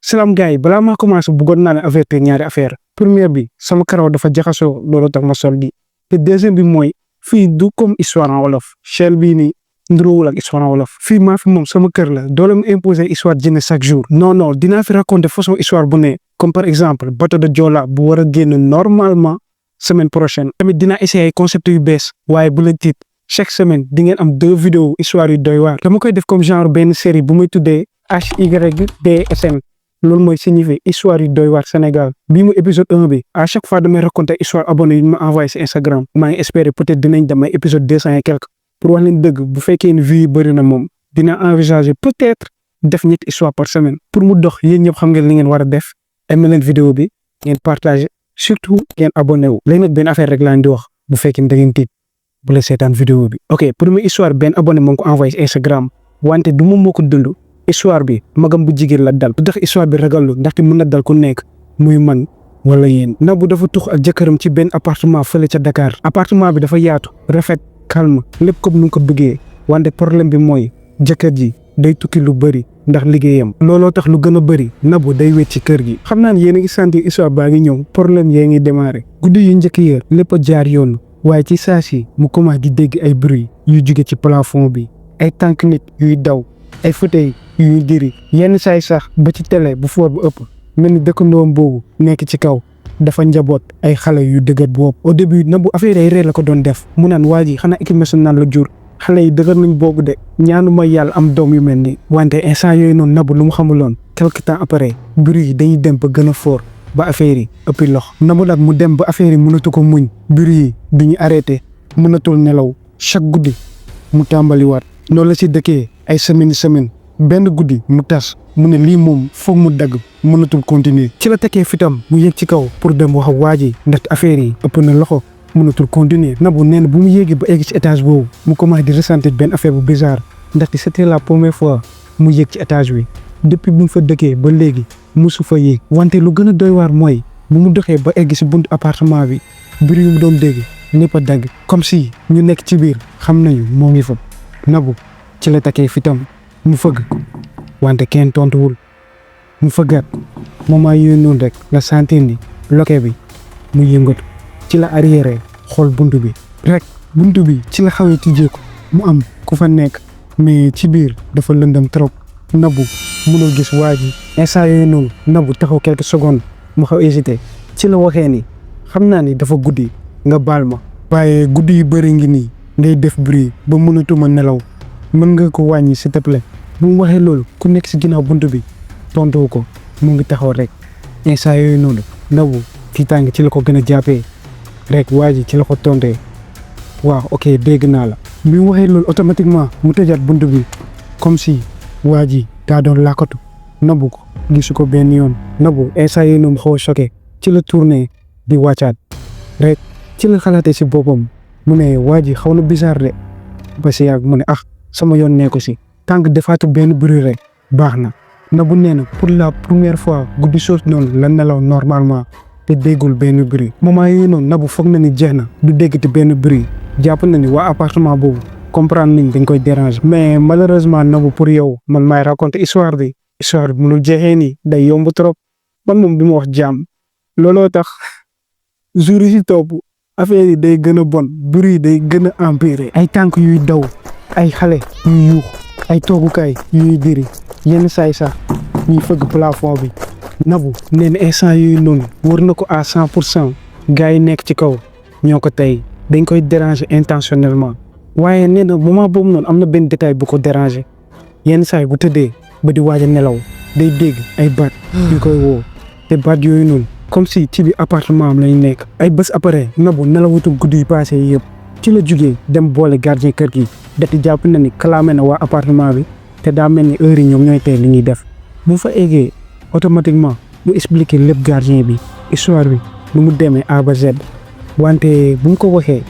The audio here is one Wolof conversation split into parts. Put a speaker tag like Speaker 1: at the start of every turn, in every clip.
Speaker 1: salaam gars yi balaa maa commencé bëggoon naa leen avertir ñaari affaire première bi sama karaw dafa jaxasoo loolu tax ma sol di te deuxième bi mooy fii du comme histoire en wolof chaîne bii nii nduroowul ak histoire en wolof fii maa fi moom sama kër la doole mu imposer histoire jinne chaque jour non dinaa fi raconter façon histoire bu ne comme par exemple bateau de Joola bu war a génn normalement semaine prochaine tamit dinaa essayer concept yu bees waaye bu leen tiit chaque semaine di ngeen am 2 vidéos histoire yu doy waar dama koy def comme genre benn série bu muy tuddee HYDSM loolu mooy signifier histoire yu doy waar Sénégal bii mu épisode 1 bi à chaque fois damay raconter histoire abonné yu ma envoyé si Instagram maa ngi espérer peut-être dinañ dem ay épisode 200 et quelque pour wax leen dëgg bu fekkee ni vues yi bëri na moom dina envisager peut-être def ñetti histoire par semaine pour mu dox yéen ñëpp xam ngeen li ngeen war a def aimé leen vidéo bi ngeen partager surtout ngeen abonné wu léegi nag benn affaire rek laa di wax bu fekkee da ngeen tiit bu la seetaan vidéo bi ok première histoire benn abonné moo ko envoyé si Instagram wante du moom moo ko dund histoire bi magam bu jigéen la dal du tax histoire bi ragallu ndaxte mën na dal ku nekk muy man wala yéen Nabou dafa tux ak jëkkëram ci benn appartement fële ca Dakar appartement bi dafa yaatu rafet calme lépp comme nu ko bëggee wante problème bi mooy jëkkër ji day tukki lu bëri ndax liggéeyam looloo tax lu gën a bëri Nabou day wét ci kër gi xam naa ne yéen a ngi sentir histoire baa ngi ñëw problème yee ngi démarré guddi yu njëkk ya lépp a jaar yoon waaye ci saa si mu commencé di dégg ay bruit yu jóge ci plafond bi ay tànk nit yuy daw ay fauteuil yuy diri yenn saay sax ba ci télé bu foor bu ëpp mel ni dëkkandoom boobu nekk ci kaw dafa njaboot ay xale yu dëgër boobu au début Nabou affaire ay ree la ko doon def mu naan waa ji xanaa équipe nationale la jur xale yi dëgër nañ boobu de ñaanu ma yàlla am doom yu mel ni wante instant yooyu noonu Nabou lu mu xamuloon quelque temps après bruit yi dañuy dem ba gën a fort ba affaire yi ëppi lox Nabou nag mu dem ba affaire yi mënatu ko muñ bruit yi du ñu arrêté mënatul nelaw chaque guddi mu tàmbaliwaat noonu la si dëkkee ay semaine benn guddi mu tas mu ne lii moom foog mu dagg mënatul continuer ci la tekkee fitam mu yéeg ci kaw pour dem wax ak waa ji ndaxte affaire yi ëpp na loxo mënatul continuer Nabou nee na bu mu yéegee ba egg ci étage boobu mu commencé di ressentir benn affaire bu bizarre ndaxte c'était la première fois mu yéeg ci étage bi depuis bu mu fa dëkkee ba léegi musu fa yéeg wante lu gën a doy waar mooy bu mu doxee ba egg si buntu appartement bi bruit yu mu doon dégg ñëpp a dagg comme si ñu nekk ci biir xam nañu moo ngi fa Nabou ci la tekkee fitam mu fëgg wante kenn tontuwul mu fëggaat moment yooyu noonu rek la sentir ni loke bi mu yëngatu ci la arrière xool buntu bi rek buntu bi ci la xawee tijjeeku mu am ku fa nekk mais ci biir dafa lëndëm trop Nabou mënul gis waa ji instant yooyu noonu Nabou taxaw quelques secondes mu xaw hésité ci la waxee ni xam naa ni dafa guddi nga baal ma waaye guddi yu bëri ngi nii ngay def bruit ba mënatuma nelaw mën nga ko wàññi s'il te plaît bu mu waxee loolu ku nekk si ginnaaw buntu bi tontu ko mu ngi taxaw rek instant yooyu noonu Nabou kii tàng ci la ko gën a jàppee rek waa ji ci la ko tontee waaw ok dégg naa la bi mu waxee loolu automatiquement mu tëjaat buntu bi comme si waa ji daa doon làkkatu Nabou ko gisu ko benn yoon Nabou instant yooyu noonu xaw a choqué ci la tourné di wàccaat rek ci la xalaatee si boppam mu ne waa ji xaw na bizarre de ba si yàgg mu ne sama yoon nekku si tànk defaatu benn bruit rek baax na Nabou nee na pour la première fois guddi soos noonu la nelaw normalement te déggul benn bruit moment yooyu noonu Nabou foog na ni jeex na du déggati benn bruit jàpp na ni waa appartement boobu comprendre nañ dañ koy déranger mais malheureusement Nabou pour yow man maay raconter histoire bi mënul jeexee nii day yomb trop man moom bi ma wax jàmm looloo tax jour yi si topp affaire yi day gën a bon bruit yi day gën a empirer ay tànk yuy daw ay xale yuy yuux ay toogukaay yuy diri yenn saay sax ñuy fëgg plafond bi Nabou nee na instant yooyu noonu wër na ko à 100% gars yi nekk ci kaw ñoo ko tey dañ koy déranger intentionnellement waaye nee na moment boobu noonu am na benn détail bu ko déranger yenn saay bu tëddee ba di waaj a nelaw day dégg ay baat yu koy woo te baat yooyu noonu comme si ci biir appartement am lañ nekk ay bés après Nabou nelawatul guddi yi passé yëpp ci la jugee dem boole gardien kër gi dati jàpp na ni clamé na waa appartement bi te daa mel ni heure yi ñoom ñooy tey li ñuy def bu fa eggee automatiquement mu expliquer lépp gardien bi histoire bi nu mu demee A ba Z wante bu mu ko waxee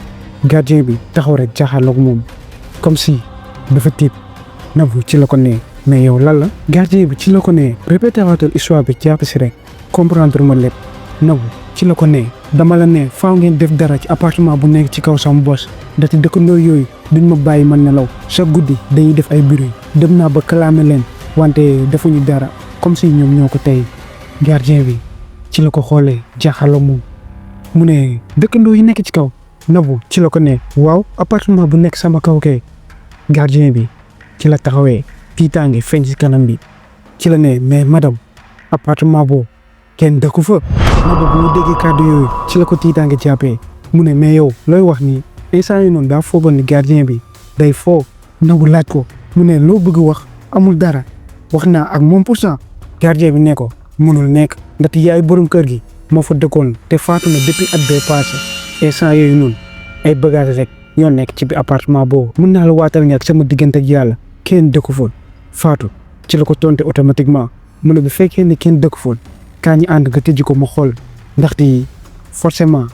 Speaker 1: gardien bi taxaw rek jaaxaloog moom comme si dafa tiit Nabou ci la ko nee mais yow lan la gardien bi ci la ko nee répété waatal histoire bi jàpp si rek comprendre ma lépp Nabou ci la ko nee dama la ne faaw ngeen def dara ci appartement bu nekk ci kaw sama bos ndaxte dëkkandoo yooyu duñ ma bàyyi man nelaw chaque guddi dañuy def ay bruit dem naa ba clamé leen wante defuñu dara comme si ñoom ñoo ko tey. Gardien bi ci la ko xoolee jaaxaloo moom mu ne dëkkandoo yi nekk ci kaw. Nabou ci la ko ne waaw appartement bu nekk sama kaw kay. Gardien bi ci la taxawee tiitaange feeñ ci kanam bi ci la ne mais madame appartement boobu kenn dëkku fa. Nabou bu mu déggee kàddu yooyu ci la ko tiitaange jàppee mu ne mais yow looy wax nii instant yi noonu daa foogoon ni gardien bi day foo. Nabou laaj ko mu ne loo bëgg wax amul dara wax naa ak moom %. Gardien bi ne ko mënul nekk ndaxte yaay borom kër gi moo fa dëkkoon te faatu na depuis at bee passé instant yooyu noonu ay bagages rek ñoo nekk ci biir appartement boobu. mun naa la waatal nga ak sama diggante ak yàlla kenn dëkku fa faatu. ci la ko tonte automatiquement mu ne bu fekkee ne kenn dëkku fa kaa ñu ànd nga tëjji ko mu xool ndaxte forcément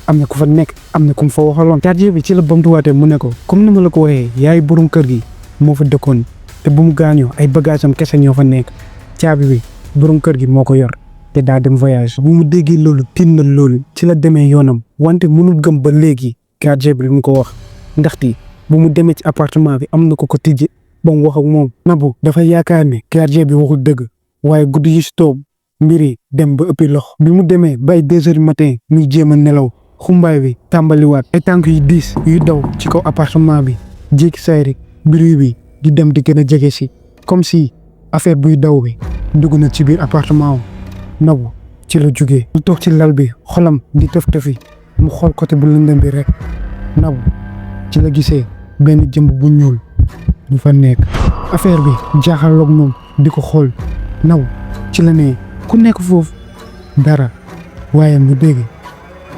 Speaker 1: am na ku fa nekk am na ku mu fa waxaloon. Gardien bi ci la bamtuwaatee mu ne ko comme ni ma la ko waxee yaay borom kër gi moo fa dëkkoon te bu mu gaañoo ay bagages am kese ñoo fa nekk caabi bi borom kër gi moo ko yor te daa dem voyage. bu mu déggee loolu tin na loolu ci la demee yoonam wante mënul gëm ba léegi gardien bi li mu ko wax ndaxte bu mu demee ci appartement bi am na ko tijji ba mu wax ak moom. Nabou dafa yaakaar ne gardien bi waxul dëgg waaye guddi yi si toog mbir yi dem ba ëppi lox bi mu demee bay 2 heures du matin muy jéem a nelaw xumbaay bi tàmbaliwaat ay tànk yu diis yu daw ci kaw appartement bi jékki saay rek bruit bi di dem di gën a jege si comme si affaire buy daw bi dugg na ci biir appartement Nabou ci la jugee mu toog ci lal bi xolam di tëf-tëfi mu xool côté bu lëndëm bi rek Nabou ci la gisee benn jëmb bu ñuul du fa nekk affaire bi jaaxaloog moom di ko xool. Nabou ci la ne ku nekk foofu dara waaye mu dégg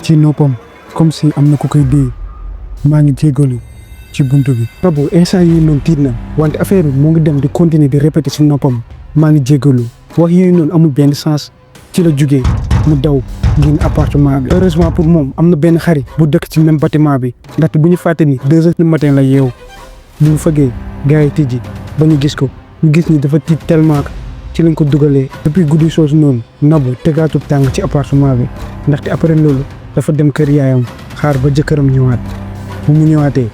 Speaker 1: ci noppam comme si am na ku koy dee maa ngi jégalu ci buntu bi. Nabou instant yii noonu tiit na wante affaire bi mu ngi dem di continuer di répéter ci noppam maa ngi jégalu wax yooyu noonu amul benn sens. ci la jugee mu daw génn appartement bi. heureusement pour moom am na benn xarit bu dëkk ci même bâtiment bi ndaxte bu ñu fàtte ni 2 heures du matin la yeewu bu ñu fëggee gars yi tijji ba ñu gis ko ñu gis ni dafa tiit tellement que ci lañ ko dugalee. depuis guddi soosu noonu Nabou tegaatul tàng ci appartement bi ndaxte après loolu dafa dem kër yaayam xaar ba jëkkëram ñëwaat bu mu ñëwaatee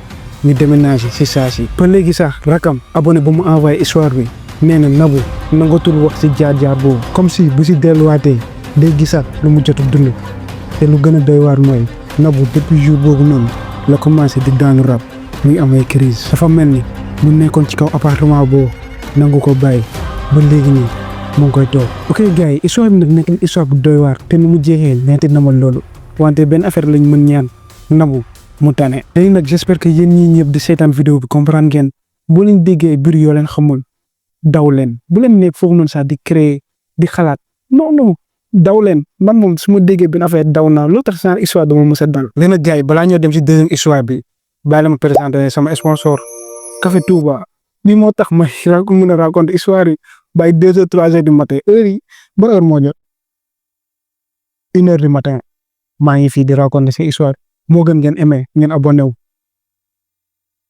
Speaker 1: ñu déménager ci saa si. ba léegi sax rakam abonné ba mu envoyé histoire bi nee na Nabou nangatul wax ci jaar-jaar boobu comme si bu ci delluwaatee day gisaat lu mu jot a dund te lu gën a doy waar mooy Nabou depuis jour boobu noonu la commencé di daanu rab muy am ay crise dafa mel ni mu nekkoon ci kaw appartement boobu nangu ko bàyyi ba léegi nii mu ngi koy toog. ok gars yi histoire bi nag nekk histoire bu doy waar te nu mu jeexee neenti na ma loolu wante benn affaire lañ mën ñaan Nabou mu tane. léegi nag j'espère que yéen ñii ñëpp di seetaan vidéo bi comprendre ngeen boo leen déggee biir yoo leen xamul daw leen bu leen nekk foofu noonu sax di créer di xalaat non daw leen man moom su ma déggee benn affaire daw naa loo tax seen histoire dama mës a dal. léegi nag gars yi balaa ñoo dem ci deuxième histoire bi bàyyi la ma présenter sama sponsor Café Touba bi moo tax ma mën a raconter histoire yi bàyyi 2 heures 3 heures du matin heure yi ba heure moo jot 1 heure du matin maa ngi fii di raconter ces histoire moo gën ngeen aimé ngeen abonné wu.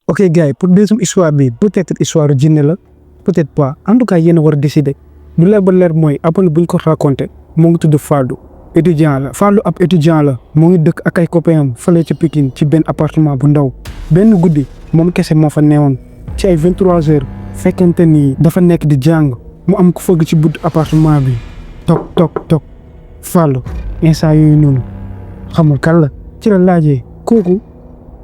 Speaker 1: ok gars yi pour deuxième histoire bi peut-être histoire jinne la peut-être pas en tout cas yéen a war a décider lu leer ba leer mooy abonné buñ ko raconter moo ngi tudd Fallou étudiant la Fallou ab étudiant la moo ngi dëkk ak ay copains am fële ci Pikine ci benn appartement bu ndaw benn guddi moom kese moo fa neewoon ci ay 23 heures fekkente ni dafa nekk di jàng mu am ko fëgg ci buntu appartement bi toog Fallou instant yooyu noonu xamul kan la ci la laajee kooku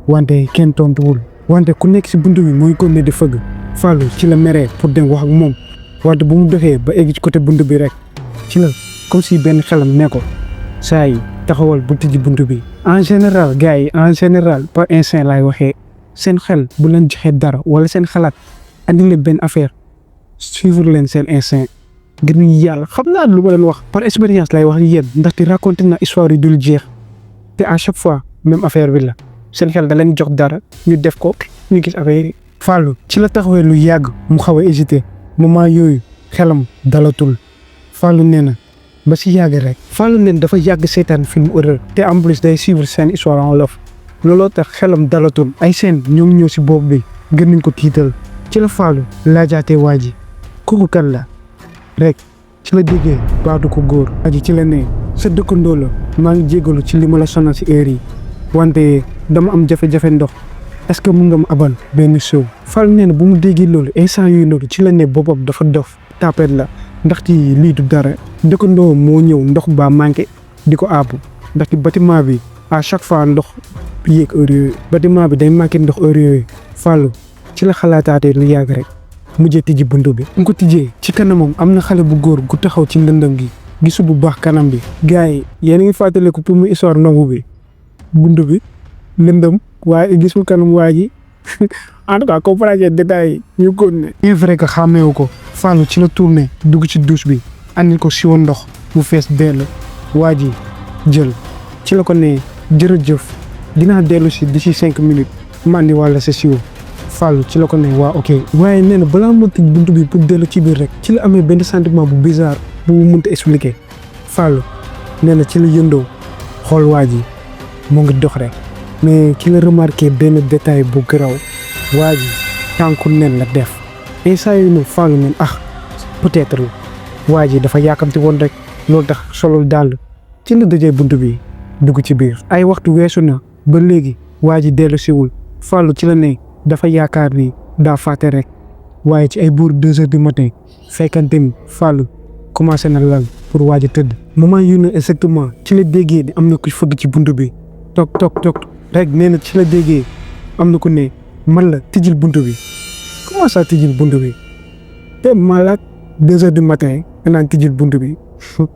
Speaker 1: wante kenn tontuwul wante ku nekk ci buntu bi mooy ko ne di fëgg Fallou ci la meree pour dem wax ak moom wante bu mu doxee ba egg ci côté buntu bi rek ci la comme si benn xelam ne ko saa yi taxawal bu tijji buntu bi. en général gars yi en général par instinct laay waxee seen xel bu leen joxee dara wala seen xalaat andi leen benn affaire suivre leen seen instinct ngir ñu yàlla xam naa lu ma leen wax par expérience lay wax yéen ndaxte raconté na histoire yi dul jeex te à chaque fois même affaire bi la seen xel da leen jox dara ñu def ko ñu gis affaire yi. Fallou ci la taxawee lu yàgg mu xaw a hésité moment yooyu xelam dalatul Fallou nee na ba si yàgg rek Fallou nee na dafa yàgg seetaan film horreur te en plus day suivre seen histoire en wolof looloo tax xelam dalatul ay scène ñoom ñëw si bopp bi gën nañ ko tiital ci la Fallou laajaatee waa ji kooku kan la rek ci la déggee baatu ko góor aji ci la ne sa dëkkandoo la maa ngi jégalu ci li ma la sonal si heure yi wante dama am jafe-jafe ndox est-ce que mun nga ma abal benn show Fallou nee na bu mu déggee loolu instant yooyu noonu ci la ne boppam dafa dof tapet la ndaxte lii du dara dëkkandoo moo ñëw ndox baa manqué di ko àbb ndaxte bâtiment bi à chaque fois ndox yéeg heure yooyu bâtiment bi day manqué ndox heure yooyu Fallou ci la xalaataatee lu yàgg rek mujjee tijji buntu bi mu ko tijjee ci kanamam am na xale bu góor gu taxaw ci ndëndëm gi gisu bu baax kanam bi gars yi yéen a ngi fàttaliku pour mu histoire ndongu bi buntu bi lëndëm waaye gisul kanam waa ji en tout cas comprendre détails yi ñu ko ne bien vrai que xàmmeewu ko Fallou ci la tourné dugg ci douche bi andil ko siwo ndox mu fees dell waa ji jël ci la ko ne jërëjëf dinaa dellu si d'ici 5 minutes ma andi wàlla sa siwo Fallou ci la ko ne waa ok waaye nee na balaa ma tëj buntu bi pour dellu ci biir rek ci la amee benn sentiment bu bizarre bu mu mënta expliquer Fallou nee na ci la yëndoo xool waa ji mu ngi dox rek mais ci la remarqué benn détail bu garaaw waa ji tànku nen la def instant yii noonu Fallou neen peut-être la waa ji dafa yàkkamti woon rek loolu tax solul dàll ci la dëjee buntu bi dugg ci biir ay waxtu weesu na ba léegi waa ji dellu siwul Fallou ci la ne dafa yaakaar ni daa fàtte rek waaye ci ay boor 2 heures du matin fekkante ni Fallou commencé na lal pour waa ji tëdd moment yu ne exactement ci la déggee ni am na ku fëgg ci buntu bi toog rek nee na ci la déggee am na ku ne man la tijjil buntu bi comment ça tijjil buntu bi te malade 2 heures du matin nga naan tijjil buntu bi bu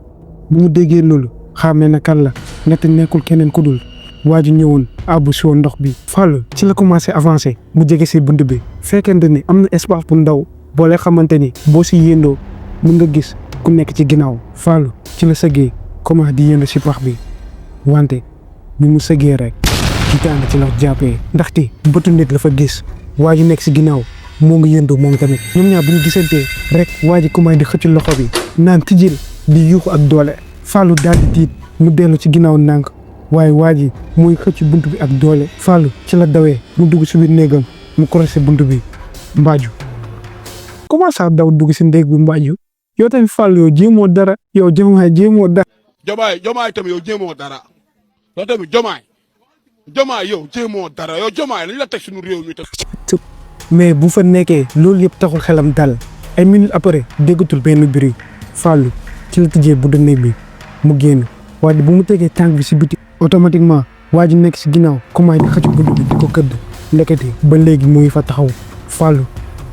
Speaker 1: mu déggee loolu xamee na kan la nette nekkul keneen ku dul waa ji ñëwoon àbbu si woon ndox bi Fallou ci la commencé avancé mu jege si buntu bi fekkente ni am na espace bu ndaw boo leen xamante ni boo si yëndoo mën nga gis ku nekk ci ginnaaw Fallou ci la sëggee commencé di yëndu si pax bi wante bi mu sëggee rek jiitaanga ci la jàppee ndaxte bëtu nit la fa gis waa ji nekk si ginnaaw moo ngi yëndu moom tamit ñoom ñaar bu ñu gisantee rek waa ji commencé di xëcc loxo bi naan tijjil di yuuxu ak doole Fallou daal di tiit mu dellu ci ginnaaw ndànk waaye waa ji muy xëcc buntu bi ak doole Fallou ci la dawee mu dugg si biir néegam mu croisé buntu bi mbaaju comment ça daw dugg si ndéeg bi mbaaju yow tamit Fallou yow jéemoo dara yow jéemoo dara.
Speaker 2: jomaay tamit yow jéemoo dara yow tamit jomaay yow jéemoo dara yow jomaay lañ la teg suñu réew mi.
Speaker 1: mais bu fa nekkee loolu yëpp taxul xelam dal ay minutes après déggatul benn bruit Fallou ci la tijjee bu néeg bi mu génn waaye bu mu tegee tànk bi si biti automatiquement waa ji nekk si ginnaaw commencé di xëcc buntu bi di ko këdd ndekete ba léegi mu ngi fa taxaw Fallou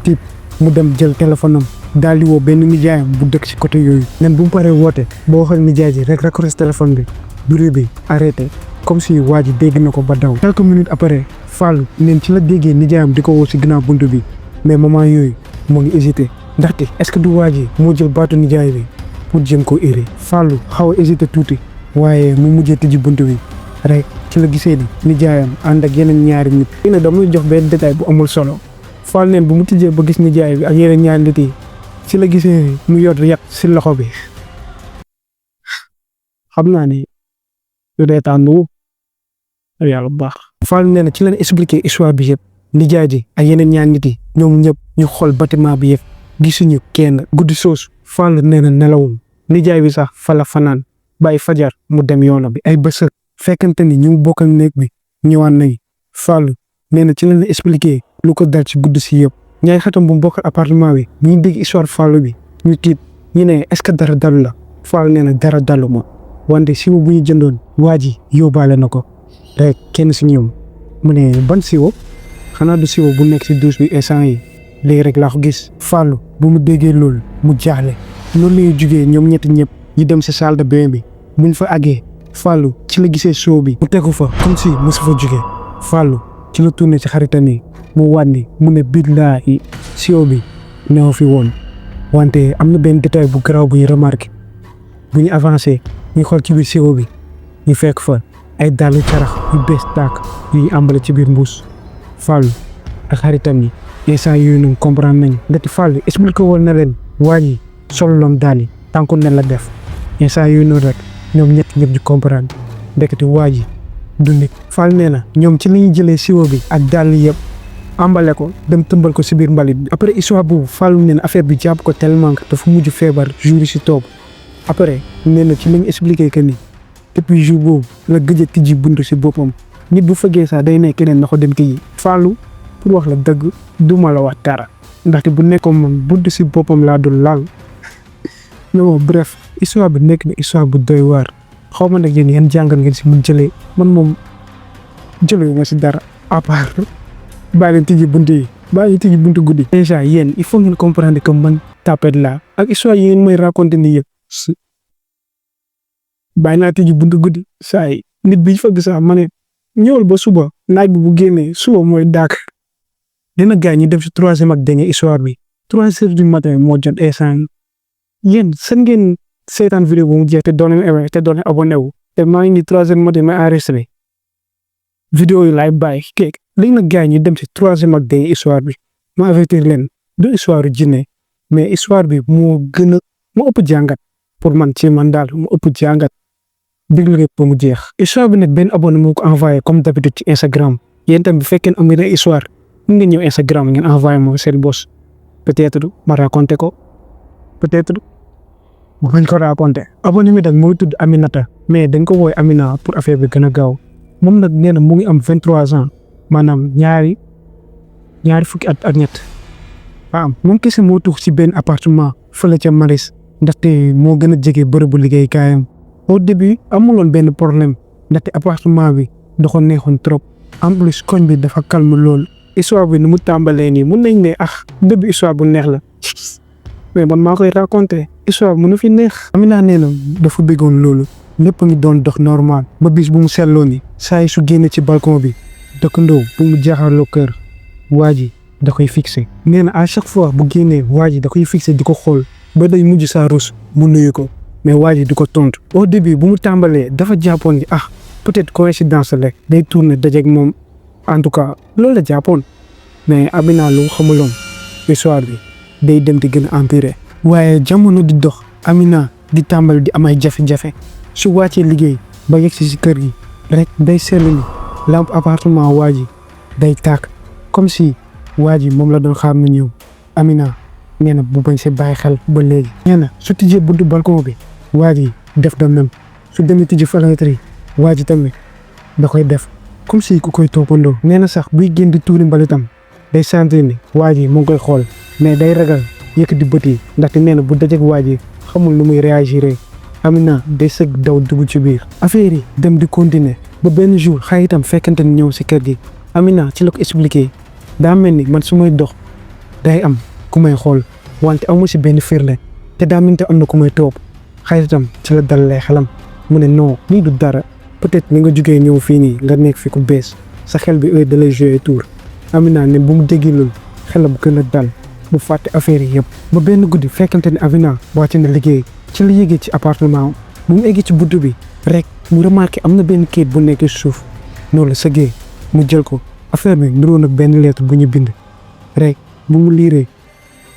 Speaker 1: tiit mu dem jël téléphone am daal di woo benn nijaayam bu dëkk si côté yooyu nen bu mu paree woote boo waxee nijaay ji rek raccroché téléphone bi bruit bi arrêté comme si waa ji dégg na ko ba daw quelques minutes après Fallou neen ci la déggee nijaayam di ko woo si ginnaaw buntu bi mais moment yooyu moo ngi hésité ndaxte est-ce que du waa ji moo jël baatu nijaay bi pour jëm ko iri Fallou xaw a hésité tuuti waaye mu mujjee tijji buntu bi rek ci la gisee ni nijaayam ànd ak yeneen ñaari nit. fii nag dama jox benn détail bu amul solo Fallou neen bu mu tijjee ba gis nijaay bi ak yeneen ñaari nit yi ci la gisee mu yor yat si loxo bi xam naa ni lu dee tàndu yàlla bu baax. Fallou nee na ci leen expliqué histoire bi yëpp nijaay ji ak yeneen ñaari nit yi ñoom ñëpp ñu xool bâtiment bi yëpp gisuñu kenn guddi soosu Fallou nee na nelawul nijaay bi sax fa la fanaan bàyyi fajar mu dem yoonam bi ay bës fekkante ni ñu bokkal néeg bi ñëwaat nañ Fallou nee na ci leen expliqué lu ko dal ci guddi si yëpp ñaari xatam bu mu bokkal appartement bi ñu dégg histoire Fallou bi ñu tiit ñu ne est-ce que dara dalu la Fallou nee na dara dalu ma wante siwo bu ñu jëndoon waa ji yóbbaale na ko rek kenn si ñoom mu ne ban siwo xanaa du siwo bu nekk si douche bi instant yi léegi rek laa ko gis Fallou bu mu déggee loolu mu jaaxle loolu la ñuy jugee ñoom ñetti ñëpp ñu dem si salle de bain bi buñ fa àggee Fallou ci la gisee soo bi mu tegu fa comme si mosu fa jugee Fallou ci la tourné ci xaritam yi mu wàññi mu ne billaahi siwo bi neew fi woon wante am na benn détail bu garaaw bu ñu remarqué bu ñu avancé ñu xool ci biir siwo bi ñu fekk fa ay dàllu carax yu bees tàkk yu ñu àmbale ci biir mbuus Fallou ak xaritam yi instant yooyu noonu comprendre nañ ndeti Fallou expliqué woon na leen waa ji soloon daal yi tànku ne la def instant yooyu noonu rek ñoom ñett ñëpp ñu comprendre ndekete waa ji du nit Fallou nee na ñoom ci la ñuy jëlee siwo bi ak dàll yëpp ambale ko dem tëmbal ko si biir mbalit bi après histoire boobu Fallou nee na affaire bi jàpp ko tellement que dafa mujj feebar jour si toog après nee na ci lañ expliqué que ni depuis jour boobu la gëj a tijji buntu si boppam nit bu fëggee sax day nekk keneen na ko dem tijji Fallou pour wax la dëgg duma la wax dara ndaxte bu nekkoon moom buntu si boppam laa dul laal mais bon bref histoire bi nekk na histoire bu doy waar xaw ma nag yéen yan jàngat ngeen si mun jëlee man moom jëlee ma si dara à part bàyyi leen tijji buntu yi bàyyi leen tijji buntu guddi. déjà yéen il faut ngeen comprendre que man tapet laa ak histoire yi ngeen may raconter nii yëpp bàyyi naa tijji buntu guddi saa yi nit bi fëgg sax ma ne ñëwal ba suba naaj bi bu génnee suba mooy dàkk. dina gars ñi def si 3e ak dernier histoire bi 3 heures du matin moo jot instant yéen seen ngeen seetaan vidéo bu mu jeex te doon leen aimé te doon leen abonné wu te maa ngi nii 3 heures du matin ma enregistré vidéo yi laay bàyyi keek léegi nag gars ñi dem si 3e ak dernier histoire bi ma avertir leen du histoire jinne mais histoire bi moo gën a moo ëpp jàngat pour man ci man daal moo ëpp jàngat déglu rek ba mu jeex. histoire bi nag benn abonné moo ko envoyé comme d'habitude ci Instagram yéen tam bu fekkee am ngeen histoire mun ngeen ñëw Instagram ngeen envoyé ma seen boss peut-être ma raconté ko peut-être ma bañ ko raconté. abonné mi nag mooy tudd Aminata mais dañ ko woowee Amina pour affaire bi gën a gaaw moom nag nee na mu ngi am 23 ans maanaam ñaari fukki at ak ñett waaw moom kese moo tugg ci benn appartement fële ca Maris ndaxte moo gën a jege bërëbu liggéeykaayam. au début amuloon benn problème ndaxte appartement bi doxoon neexoon trop en plus koñ bi dafa calme lool. histoire bi nu mu tàmbalee nii mun nañ ne début histoire bu neex la mais man maa koy raconté histoire mënu fi neex. Amina nee na dafa bëggoon loolu lépp ngi doon dox normal ba bis bu mu seetloo ni saa yi su génne ci balcon bi dëkkandoo bu mu jaaxaloo kër waa ji da koy fixé. nee na à chaque fois bu génnee waa ji da koy fixé di ko xool ba day mujj saa rus mu nuyu ko mais waa ji du ko tontu. au début bu mu tàmbalee dafa jàppoon ni peut-être coïncidence la day tourner dajeeg moom. en tout cas loolu la jàppoon mais Amina lu xamuloon histoire bi day dem di gën a empirer. waaye jamono di dox Amina di tàmbali di am ay jafe-jafe su wàccee liggéey ba yegg si kër gi rek day seetlu ni lampe appartement waa ji day tàkk comme si waa ji moom la doon xaar mu ñëw. Amina nee na bu bañ see bàyyi xel ba léegi. nee na su tijjee buntu balcon bi waa ji def de même su demee tijji fenêtre yi waa ji tamit da koy def. comme si ku koy toppandoo. nee na sax buy génn di tuuri mbalitam day sentir ni waa ji mu ngi koy xool mais day ragal yëkkati bët yi ndaxte nee na bu dajeeg waa ji xamul nu muy réagir. Amina day sëgg daw dugg ci biir. affaire yi dem di continuer ba benn jour xaritam fekkante ni ñëw si kër gi. Amina ci la ko expliqué daa mel ni man su may dox day am ku may xool wante amu si benn firnde te daa mel ni am na ku may topp. xaritam ci la dalalee xelam mu ne non lii du dara. peut-être ni nga jugee ñëw fii nii nga nekk fi ku bees sa xel bi heure da lay jouer tour. Amina ne bu mu déggee loolu xelam gën a dal bu fàtte affaire yi yëpp. ba benn guddi fekkante ne Amina wàcc na liggéey ci la yéegee ci appartement bu mu eggee ci buntu bi rek mu remarqué am na benn kayit bu nekk suuf noonu la sëggee mu jël ko affaire bi niroo nag benn lettre bu ñu bind rek bu mu liiree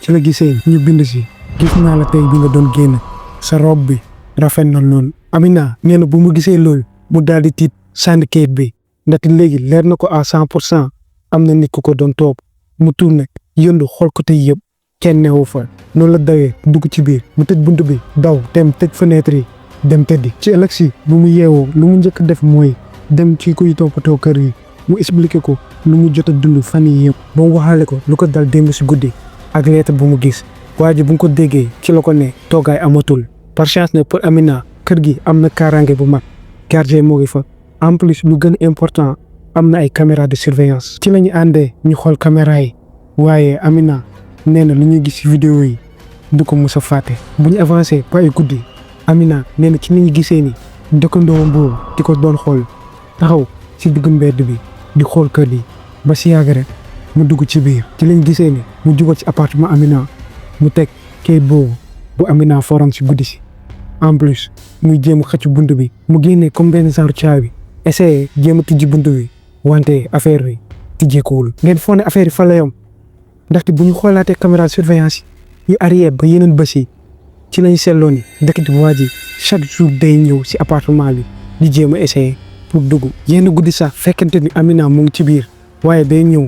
Speaker 1: ci la gisee ñu bind si gis naa la tey bi nga doon génn sa robe bi rafet na lool. Amina nee na bu mu gisee loolu mu daal di tiit sànni kayit bi ndaxte léegi leer na ko à 100% am na nit ku ko doon topp mu tourné yëndu xool ko tey yëpp kenn newu fa. noonu la dawee dugg ci biir mu tëj bunt bi daw dem tëj fenêtre yi dem tëddi. ci ëllëg si bu mu yeewoo lu mu njëkk def mooy dem ci kuy toppatoo kër yi mu expliqué ko lu mu jot a dund fan yii yëpp ba mu waxaale ko lu ko dal démb si guddi ak lettre bu mu gis. waa ji bu mu ko déggee ci la ko ne toogaay amatul par chance ne pour Amina kër gi am na kaaraange bu mag gardien moo ngi fa en plus lu gën a important am na ay caméra de surveillance. ci la ñu àndee ñu xool caméra yi waaye Amina nee na lu ñuy gis ci vidéo yi du ko mës a fàtte. bu ñu avancé ba ay guddi Amina nee na ci ni ñu gisee ni dëkkandoom boobu di ko doon xool taxaw ci diggu mbedd bi di xool kër yi ba si yàgg rek mu dugg ci biir. ci lañ gisee ni mu jugal ci appartement Amina mu teg kayit boobu bu Amina forom ci guddi si en plus muy jéem a xëcc bunt bi mu génnee comme benn genre caabi essayé jéem a tijji bunt bi wante affaire bi tijjeekuwul. ngeen foog ne affaire yi fa la yom ndaxte bu ñu xoolaatee caméra surveillance yi arrière ba yeneen bés yi ci lañ seetloo ni dëkk waa ji chaque jour day ñëw si appartement bi di jéem a essayé pour dugg. yenn guddi sax fekkente ni Amina mu ngi ci biir waaye day ñëw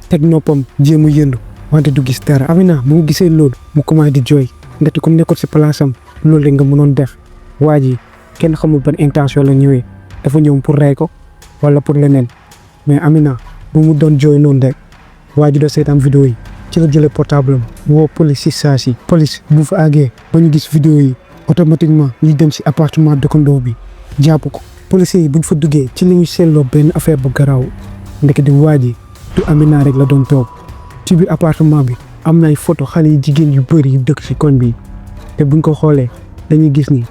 Speaker 1: teg noppam jéem a yëndu wante du gis dara. Amina mu ngi gisee loolu mu commencé di jooy ndaxte comme nekkoon si place am loolu la nga mënoon def. waa ji kenn xamul ban intention la ñëwee dafa ñëw pour rey ko wala pour leneen mais Amina bu mu doon jooy noonu rek waa ji doo seetaan vidéo yi ci la jëlee portable am woo police si saa si police bu fa àggee ba ñu gis vidéo yi automatiquement ñu dem si appartement dëkkandoo bi jàpp ko. policiers yi buñ fa duggee ci li ñu seetloo benn affaire bu garaaw ndeke di waa ji du Amina rek la doon toog ci biir appartement bi am na ay photo xale yi jigéen yu bëri yu dëkk si koñ bi te buñ ko xoolee dañuy gis ni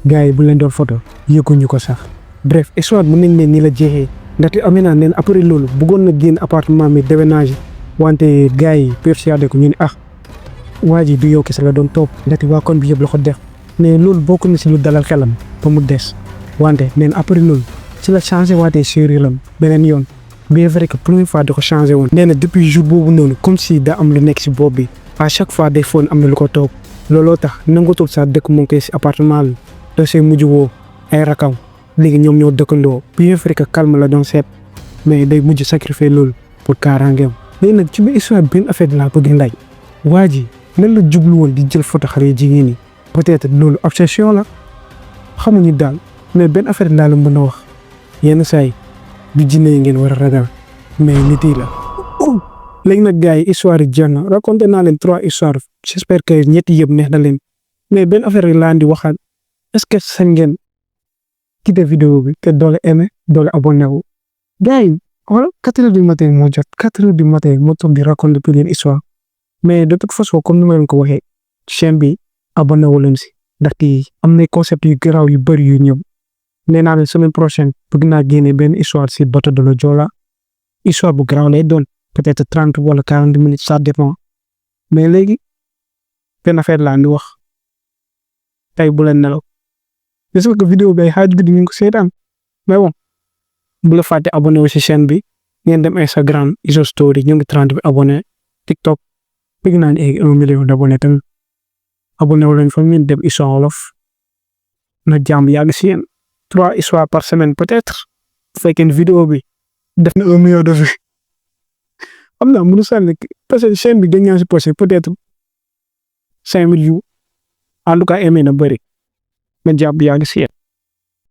Speaker 1: gars yi bu leen doon photo yëguñu ko sax. bref histoire mën nañ ne nii la jeexee ndaxte Amina neen après loolu bëggoon na génn appartement mi déménagé wante gars yi persuadé ko ñu ne waa ji du yow kese la doon toog ndaxte waa koñ bi yëpp la ko def mais loolu bokk na si lu dalal xelam ba mu des wante neen après loolu ci la changé waatee sérieuxam beneen yoon bien vrai que première fois da ko changé woon. nee na depuis jour boobu noonu comme si daa am lu nekk si bopp bi à chaque fois day foon am na lu ko toog looloo tax nangatul sax dëkk moom koy si appartement bi da see mujj woo ay rakam léegi ñoom ñoo dëkkandoo bien vrai que calme la doon seet mais day mujj sacrifier loolu pour kaaraangeem. léegi nag ci biir histoire benn affaire laa bëgg nday waa ji nan la jublu woon di jël photo xale jigéen ñi peut-être loolu obsession la xamuñu daal mais benn affaire laa la mën a wax yenn saa yi du jinne yi ngeen war a ragal mais nit yi la. léegi nag gars yi histoire yi jeex na raconté naa leen 3 histoires j'espère que ñetti yëpp neex na leen mais benn affaire laa di waxaat est-ce que sañ ngeen quitter vidéo bi te doole aimé doole abonné wu. gars yi wala 4 heures du matin moo jot 4 heures du matin moo toog di raconter pour leen histoire mais de toute façon comme ni ma leen ko waxee chaîne bi abonné wu leen si ndaxte am na concept yu garaaw yu bëri yu ñëw. nee naa leen semaine prochaine bëgg naa génne benn histoire si bateau de la Joola histoire bu garaaw lay doon peut-être 30 wala 40 minutes ça dépend mais léegi benn affaire laa di wax tey bu leen nelaw j'espère que vidéo bi ay xaaj bi di ngeen ko seetaan mais bon bu la fàtte abonné wu si chaîne bi ngeen dem Instagram Izo Story ñu ngi 30 bi abonné TikTok bëgg naa ne egg 1 million d'abonnés tamit abonné wu leen fa ngeen dem Izo Wolof na jàmm yàgg si yéen 3 histoires par semaine peut-être bu fekkee vidéo bi def na 1 million de vues am naa mënu sànni parce que chaîne bi dañ si posté peut-être 5000 vues en tout cas aimé na bëri na jàmm yàgg si yéen